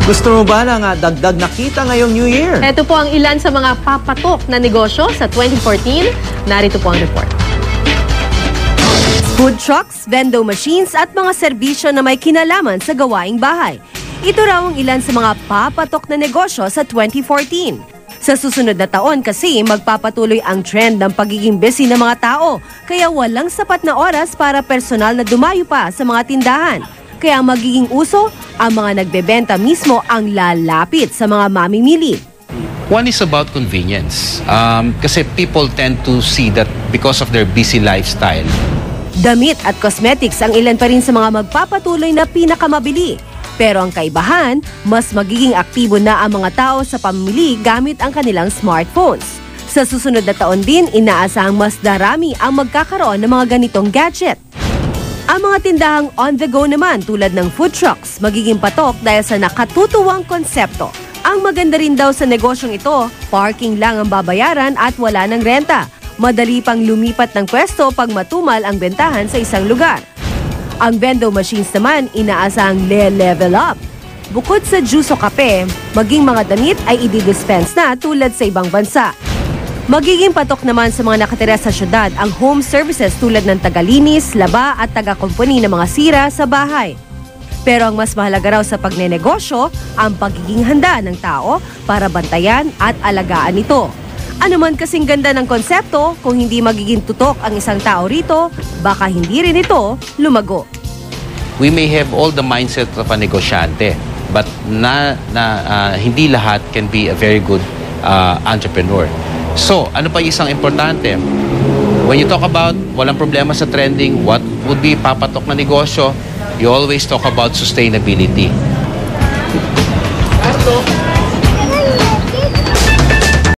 Gusto mo ba ng dagdag na kita ngayong New Year? Ito po ang ilan sa mga papatok na negosyo sa 2014. Narito po ang report. Food trucks, vending machines at mga serbisyo na may kinalaman sa gawaing bahay. Ito raw ang ilan sa mga papatok na negosyo sa 2014. Sa susunod na taon kasi magpapatuloy ang trend ng pagiging busy ng mga tao, kaya walang sapat na oras para personal na dumayo pa sa mga tindahan. Kaya magiging uso, ang mga nagbebenta mismo ang lalapit sa mga mamimili. One is about convenience. Kasi people tend to see that because of their busy lifestyle. Damit at cosmetics ang ilan pa rin sa mga magpapatuloy na pinakamabili. Pero ang kaibahan, mas magiging aktibo na ang mga tao sa pamimili gamit ang kanilang smartphones. Sa susunod na taon din, inaasahang mas darami ang magkakaroon ng mga ganitong gadget. Ang mga tindahang on-the-go naman tulad ng food trucks magiging patok dahil sa nakatutuwang konsepto. Ang maganda rin daw sa negosyong ito, parking lang ang babayaran at wala ng renta. Madali pang lumipat ng pwesto pag matumal ang bentahan sa isang lugar. Ang vending machines naman inaasahang level up. Bukod sa juice o kape, maging mga damit ay i-dispense na tulad sa ibang bansa. Magiging patok naman sa mga nakatira sa syudad ang home services tulad ng tagalinis, laba at taga-kumpuni ng mga sira sa bahay. Pero ang mas mahalaga raw sa pagnenegosyo, ang pagiging handa ng tao para bantayan at alagaan ito. Ano man kasing ganda ng konsepto, kung hindi magiging tutok ang isang tao rito, baka hindi rin ito lumago. We may have all the mindset of a negosyante, but hindi lahat can be a very good entrepreneur. So, ano pa isang importante? When you talk about walang problema sa trending, what would be papatok na negosyo, you always talk about sustainability.